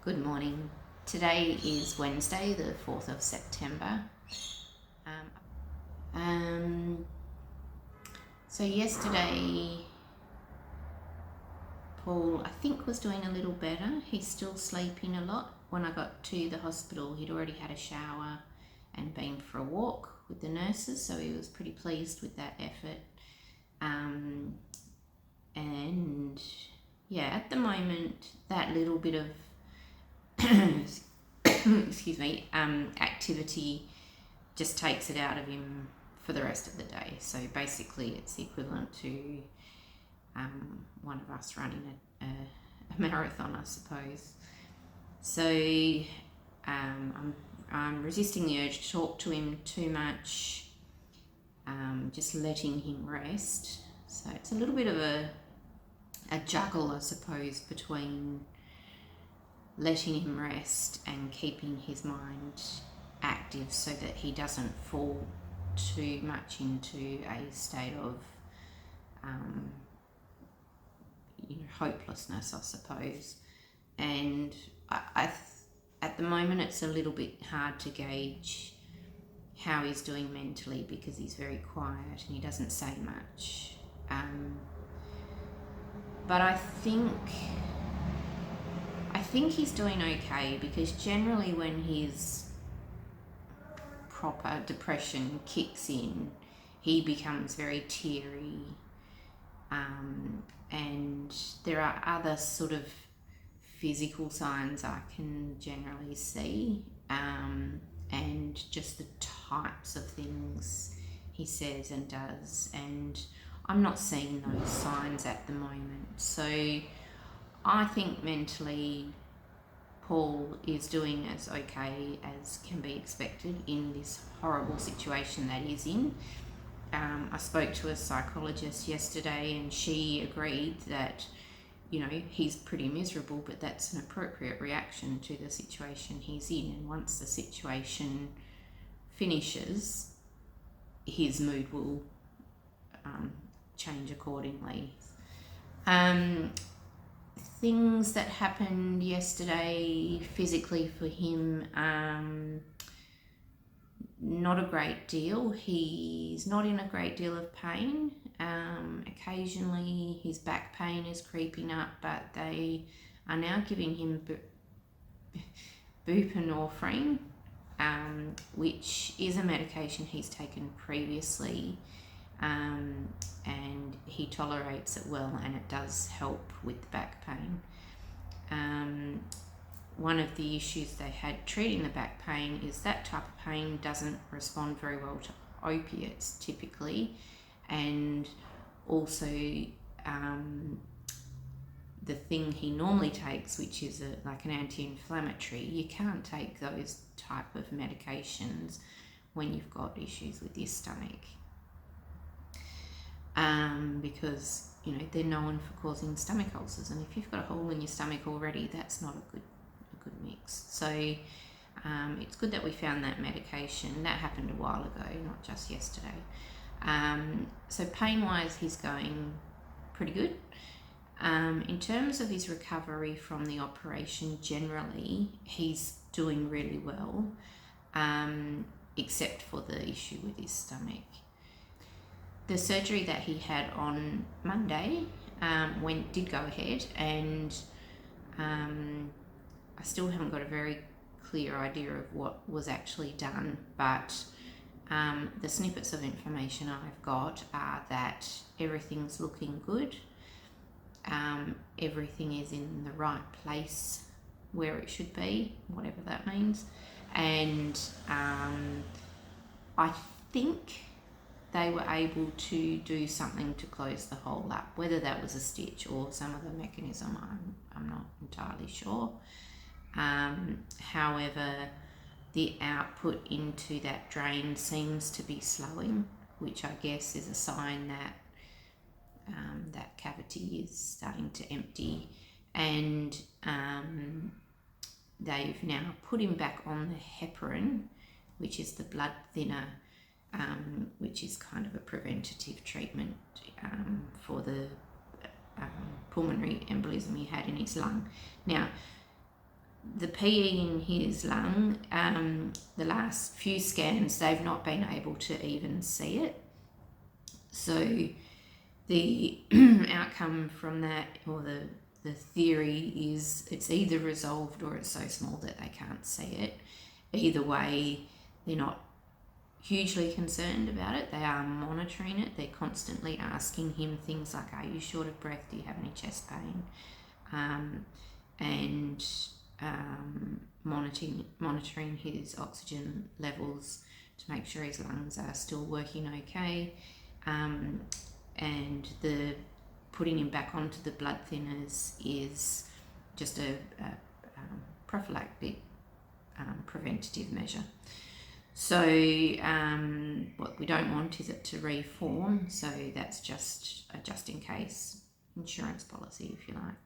Good morning. Today is Wednesday, the 4th of September. Um, um, so yesterday, Paul, I think, was doing a little better. He's still sleeping a lot. When I got to the hospital, he'd already had a shower and been for a walk with the nurses, so he was pretty pleased with that effort. And yeah, at the moment, that little bit of excuse me, activity just takes it out of him for the rest of the day. So basically, it's the equivalent to one of us running a marathon, I suppose. So I'm resisting the urge to talk to him too much, just letting him rest. So it's a little bit of a juggle, I suppose, between letting him rest and keeping his mind active so that he doesn't fall too much into a state of hopelessness, I suppose. And at the moment, it's a little bit hard to gauge how he's doing mentally because he's very quiet and he doesn't say much. But I think he's doing okay, because generally when his proper depression kicks in, he becomes very teary, and there are other sort of physical signs I can generally see, and just the types of things he says and does, and I'm not seeing those signs at the moment. So I think mentally Paul is doing as okay as can be expected in this horrible situation that he's in. I spoke to a psychologist yesterday and she agreed that, he's pretty miserable, but that's an appropriate reaction to the situation he's in. And once the situation finishes, his mood will change accordingly. Things that happened yesterday physically for him, not a great deal. He's not in a great deal of pain. Occasionally his back pain is creeping up, but they are now giving him buprenorphine, which is a medication he's taken previously, and he tolerates it well, and it does help with the back pain. One of the issues they had treating the back pain is that type of pain doesn't respond very well to opiates typically, and also the thing he normally takes, which is like an anti-inflammatory, you can't take those type of medications when you've got issues with your stomach, because they're known for causing stomach ulcers, and if you've got a hole in your stomach already, that's not a good mix. So it's good that we found that medication. That happened a while ago, not just yesterday. So pain-wise, he's going pretty good. In terms of his recovery from the operation, generally, he's doing really well, except for the issue with his stomach. The surgery that he had on Monday did go ahead, and I still haven't got a very clear idea of what was actually done, but the snippets of information I've got are that everything's looking good. Everything is in the right place where it should be, whatever that means. And I think they were able to do something to close the hole up. Whether that was a stitch or some other mechanism, I'm not entirely sure. However, the output into that drain seems to be slowing, which I guess is a sign that that cavity is starting to empty, and they've now put him back on the heparin, which is the blood thinner, which is kind of a preventative treatment for the pulmonary embolism he had in his lung. Now, the PE in his lung, the last few scans, they've not been able to even see it. So the outcome from that, or the theory is, it's either resolved or it's so small that they can't see it. Either way, they're not hugely concerned about it. They are monitoring it. They're constantly asking him things like, are you short of breath? Do you have any chest pain? And monitoring his oxygen levels to make sure his lungs are still working okay. And the putting him back onto the blood thinners is just a prophylactic preventative measure. So what we don't want is it to reform, so that's just a just in case insurance policy, if you like.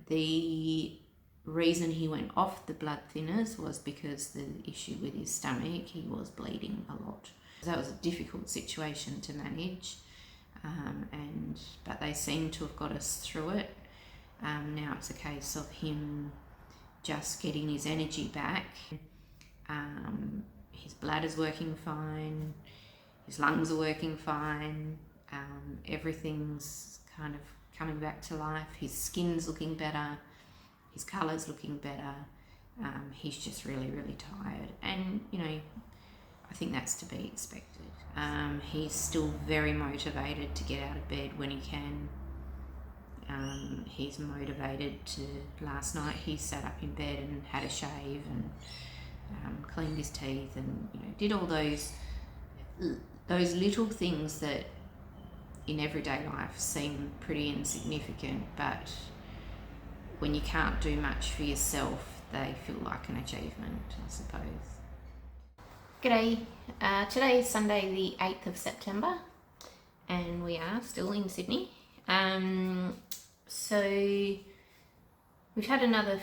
The reason he went off the blood thinners was because the issue with his stomach, he was bleeding a lot. That was a difficult situation to manage, but they seem to have got us through it. Now it's a case of him just getting his energy back. His bladder's working fine, his lungs are working fine, everything's kind of coming back to life. His skin's looking better, his colour's looking better. He's just really, really tired, and I think that's to be expected. He's still very motivated to get out of bed when he can. He's motivated to, last night he sat up in bed and had a shave and cleaned his teeth and did all those little things that in everyday life seem pretty insignificant, but when you can't do much for yourself, they feel like an achievement, I suppose. G'day, today is Sunday the 8th of September and we are still in Sydney. So we've had another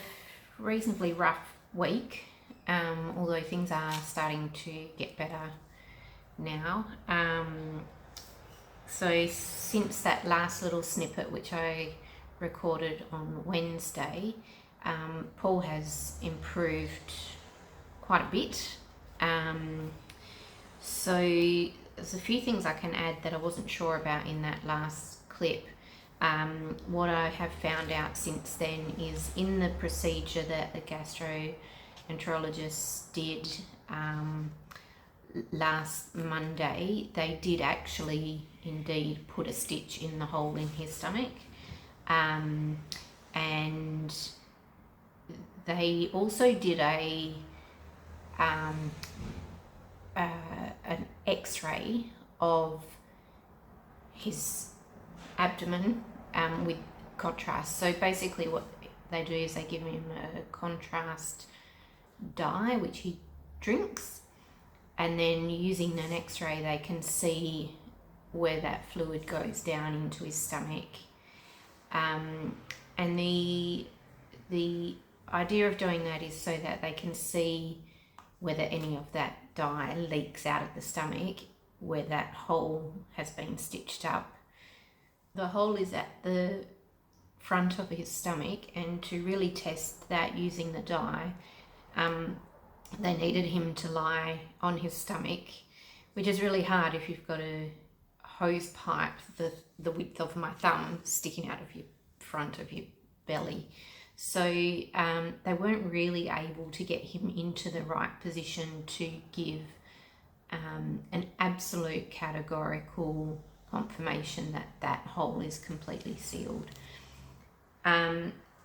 reasonably rough week, although things are starting to get better now. So since that last little snippet which I recorded on Wednesday, Paul has improved quite a bit. So there's a few things I can add that I wasn't sure about in that last clip. What I have found out since then is in the procedure that the gastroenterologist did last Monday, they did actually indeed put a stitch in the hole in his stomach, and they also did an x-ray of his abdomen with contrast. So basically what they do is they give him a contrast dye which he drinks, and then using an x-ray they can see where that fluid goes down into his stomach, and the idea of doing that is so that they can see whether any of that dye leaks out of the stomach where that hole has been stitched up. The hole is at the front of his stomach, and to really test that using the dye, they needed him to lie on his stomach, which is really hard if you've got a hose pipe the width of my thumb sticking out of your front of your belly. So they weren't really able to get him into the right position to give an absolute categorical confirmation that that hole is completely sealed.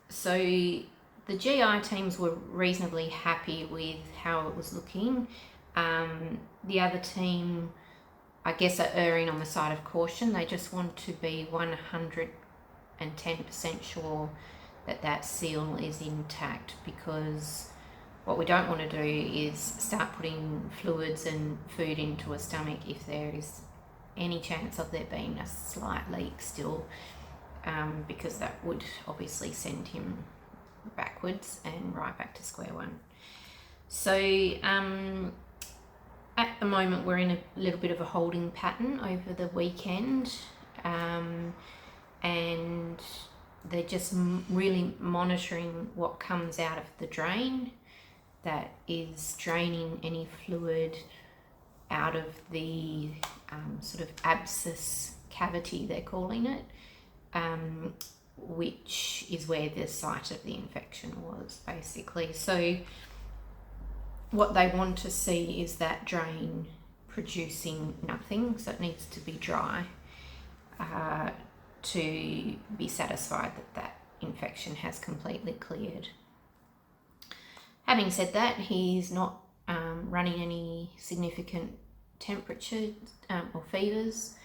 So the GI teams were reasonably happy with how it was looking. The other team, I guess, are erring on the side of caution. They just want to be 110% sure that that seal is intact, because what we don't want to do is start putting fluids and food into a stomach if there is any chance of there being a slight leak still, because that would obviously send him backwards and right back to square one. So at the moment we're in a little bit of a holding pattern over the weekend, and they're just really monitoring what comes out of the drain, that is draining any fluid out of the sort of abscess cavity, they're calling it, which is where the site of the infection was, basically. So what they want to see is that drain producing nothing, so it needs to be dry to be satisfied that that infection has completely cleared. Having said that, he's not running any significant temperature or fevers.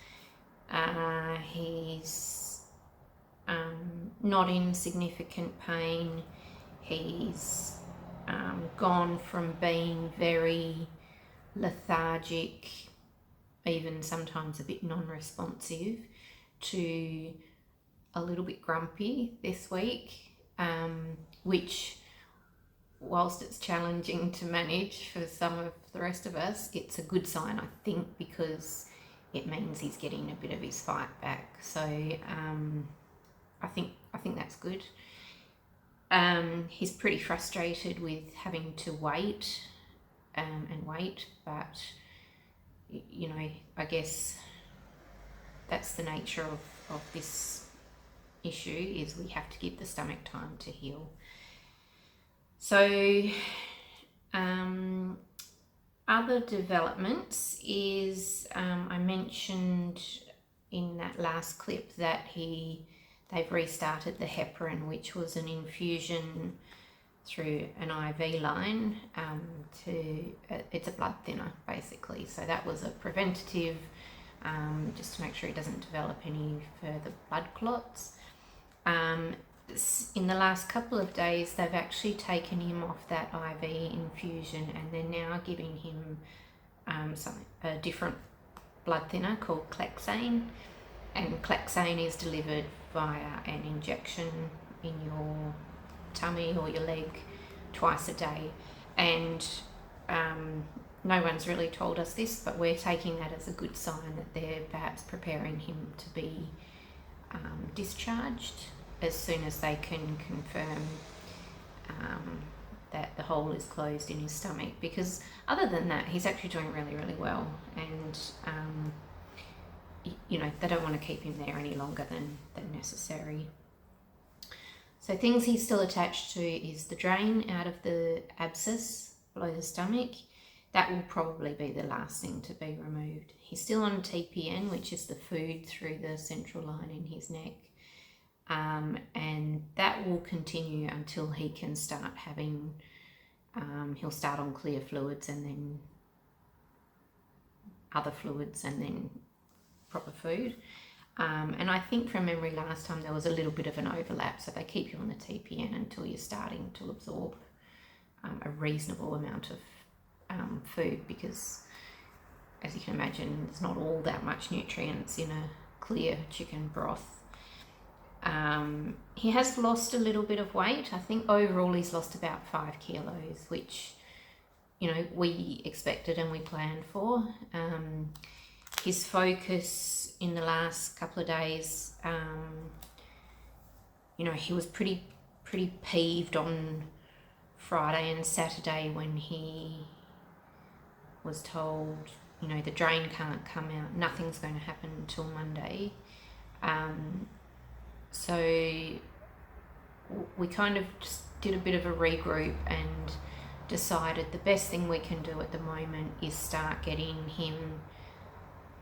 He's not in significant pain. He's gone from being very lethargic, even sometimes a bit non-responsive, to a little bit grumpy this week, which, whilst it's challenging to manage for some of the rest of us, it's a good sign, I think, because it means he's getting a bit of his fight back. So I think that's good. He's pretty frustrated with having to wait and wait, but you know, I guess that's the nature of this issue, is we have to give the stomach time to heal. So other developments is, I mentioned in that last clip that they've restarted the heparin, which was an infusion through an IV line it's a blood thinner, basically. So that was a preventative, just to make sure he doesn't develop any further blood clots. In the last couple of days, they've actually taken him off that IV infusion, and they're now giving him a different blood thinner called Clexane. And Clexane is delivered via an injection in your tummy or your leg twice a day. And no one's really told us this, but we're taking that as a good sign that they're perhaps preparing him to be discharged as soon as they can confirm that the hole is closed in his stomach. Because other than that, he's actually doing really, really well. And you know, they don't want to keep him there any longer than necessary. So things he's still attached to is the drain out of the abscess below the stomach. That will probably be the last thing to be removed. He's still on TPN, which is the food through the central line in his neck. And that will continue until he can start having, he'll start on clear fluids and then other fluids and then proper food. And I think from memory last time there was a little bit of an overlap, so they keep you on the TPN until you're starting to absorb a reasonable amount of food, because as you can imagine, there's not all that much nutrients in a clear chicken broth. He has lost a little bit of weight. I think overall he's lost about 5 kilos, which, you know, we expected and we planned for. His focus in the last couple of days, you know, he was pretty peeved on Friday and Saturday when he was told, you know, the drain can't come out, nothing's going to happen until Monday. So we kind of just did a bit of a regroup and decided the best thing we can do at the moment is start getting him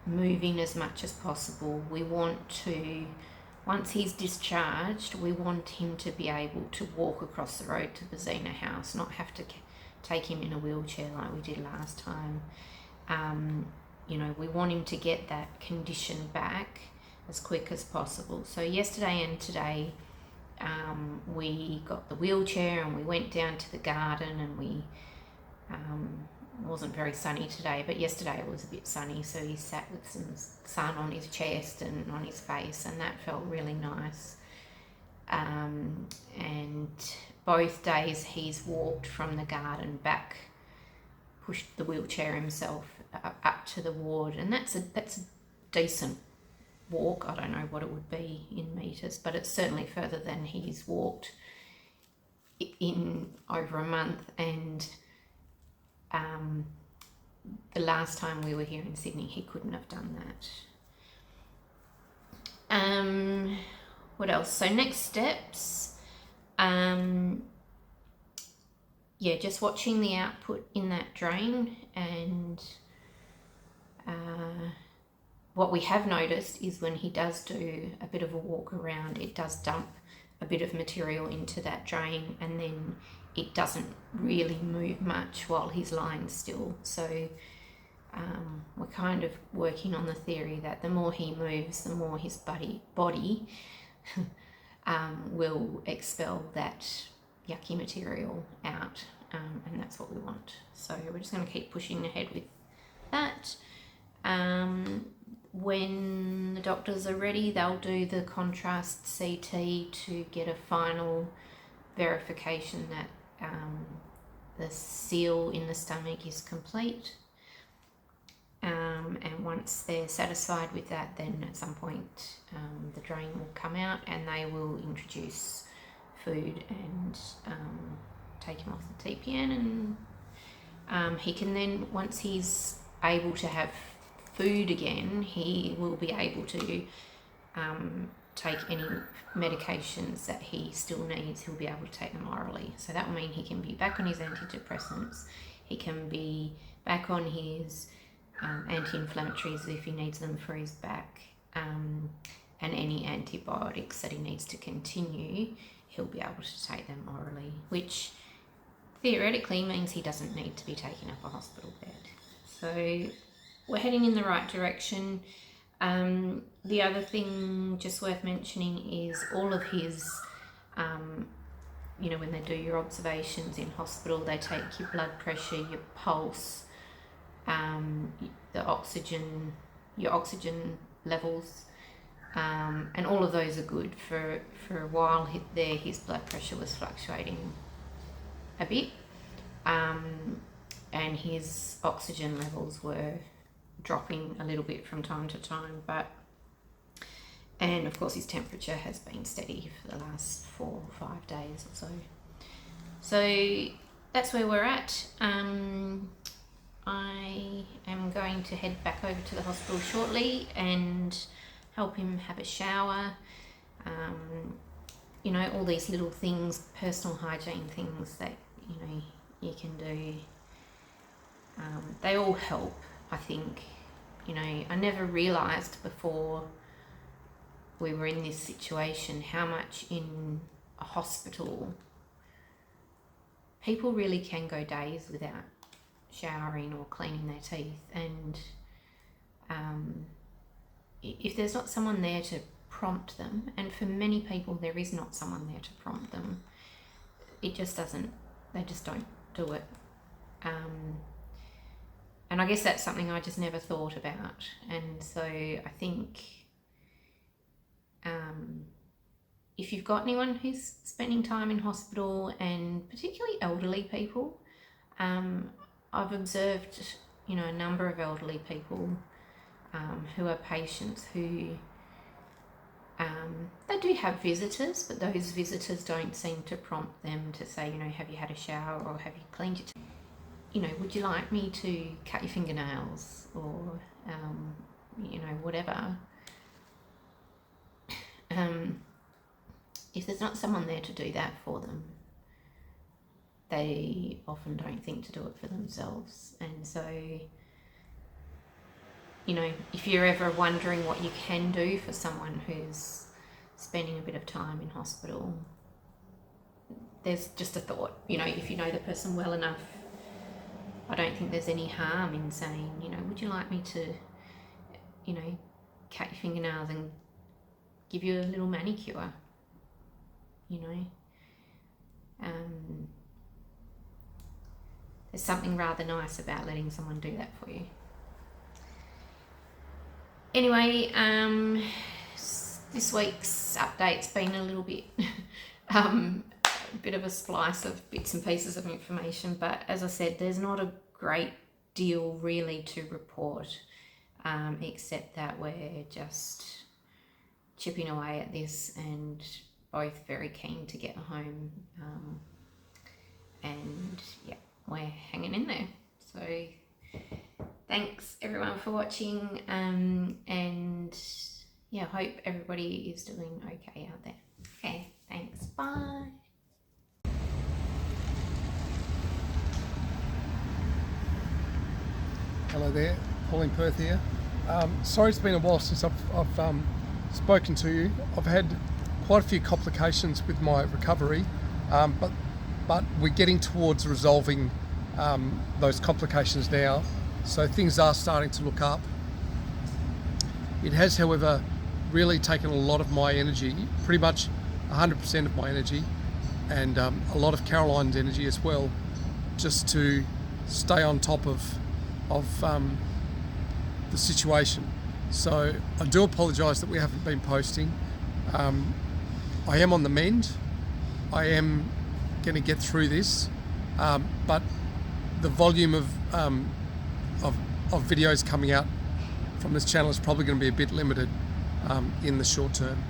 moving as much as possible. We want to, once he's discharged, we want him to be able to walk across the road to the Zena house, not have to take him in a wheelchair like we did last time. You know, we want him to get that condition back as quick as possible. So yesterday and today, we got the wheelchair and we went down to the garden, and we wasn't very sunny today, but yesterday it was a bit sunny, so he sat with some sun on his chest and on his face, and that felt really nice. And both days he's walked from the garden back, pushed the wheelchair himself up to the ward, and that's a decent walk. I don't know what it would be in meters, but it's certainly further than he's walked in over a month. And the last time we were here in Sydney, he couldn't have done that. What else? So next steps, yeah, just watching the output in that drain. And what we have noticed is when he does do a bit of a walk around, it does dump a bit of material into that drain, and then it doesn't really move much while he's lying still. So we're kind of working on the theory that the more he moves, the more his body will expel that yucky material out, and that's what we want. So we're just going to keep pushing ahead with that. When the doctors are ready, they'll do the contrast CT to get a final verification that the seal in the stomach is complete. And once they're satisfied with that, then at some point the drain will come out, and they will introduce food and take him off the TPN. And he can then, once he's able to have food again, he will be able to take any medications that he still needs. He'll be able to take them orally. So that will mean he can be back on his antidepressants, he can be back on his anti-inflammatories if he needs them for his back, and any antibiotics that he needs to continue, he'll be able to take them orally, which theoretically means he doesn't need to be taken up a hospital bed. So we're heading in the right direction. The other thing just worth mentioning is all of his, when they do your observations in hospital, they take your blood pressure, your pulse, your oxygen levels, and all of those are good. For a while there, his blood pressure was fluctuating a bit, and his oxygen levels were dropping a little bit from time to time, and of course his temperature has been steady for the last 4 or 5 days or so. So that's where we're at. I am going to head back over to the hospital shortly and help him have a shower. All these little things, personal hygiene things that you can do, they all help, I think. I never realised before we were in this situation how much in a hospital people really can go days without showering or cleaning their teeth. And if there's not someone there to prompt them, and for many people there is not someone there to prompt them, they just don't do it. And I guess that's something I just never thought about. And so I think if you've got anyone who's spending time in hospital, and particularly elderly people, I've observed, a number of elderly people who are patients who they do have visitors, but those visitors don't seem to prompt them to say, have you had a shower, or have you cleaned your teeth? Would you like me to cut your fingernails, or, whatever. If there's not someone there to do that for them, they often don't think to do it for themselves. And so, if you're ever wondering what you can do for someone who's spending a bit of time in hospital, there's just a thought. If you know the person well enough, I don't think there's any harm in saying, would you like me to, cut your fingernails and give you a little manicure? There's something rather nice about letting someone do that for you. Anyway, this week's update's been a little bit a bit of a splice of bits and pieces of information, but as I said, there's not a great deal really to report, except that we're just chipping away at this, and both very keen to get home. And yeah, we're hanging in there. So thanks everyone for watching, and yeah, hope everybody is doing okay out there. Okay, thanks, bye. Hello there, Pauline Perth here. Sorry it's been a while since I've spoken to you. I've had quite a few complications with my recovery, but we're getting towards resolving those complications now, so things are starting to look up. It has, however, really taken a lot of my energy, pretty much 100% of my energy, and a lot of Caroline's energy as well, just to stay on top of the situation. So I do apologise that we haven't been posting. I am on the mend. I am going to get through this, but the volume of videos coming out from this channel is probably going to be a bit limited in the short term.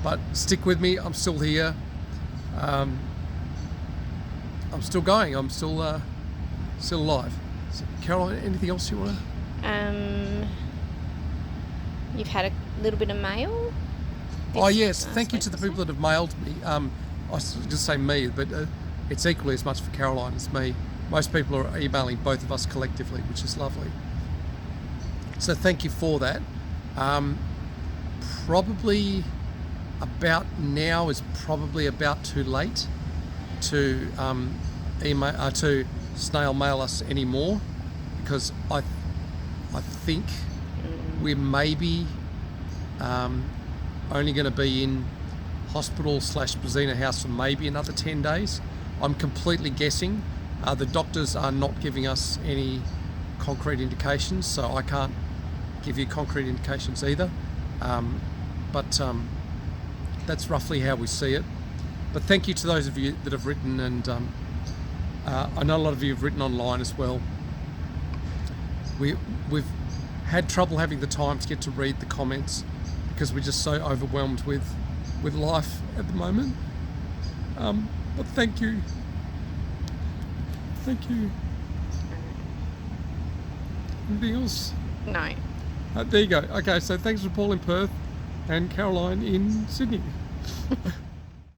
But stick with me. I'm still here. I'm still going. I'm still alive. So, Caroline, anything else you want to? You've had a little bit of mail. Oh yes, thank you to the people that have mailed me. I was going to say me, but it's equally as much for Caroline as me. Most people are emailing both of us collectively, which is lovely. So thank you for that. Probably about now is probably about too late to email to snail mail us anymore, because I think we're maybe only going to be in hospital / Brazina house for maybe another 10 days. I'm completely guessing. The doctors are not giving us any concrete indications, so I can't give you concrete indications either. But that's roughly how we see it. But thank you to those of you that have written, and I know a lot of you have written online as well. We've had trouble having the time to get to read the comments because we're just so overwhelmed with life at the moment. But thank you. Thank you. Anything else? No. There you go. Okay, so thanks for Paul in Perth and Caroline in Sydney.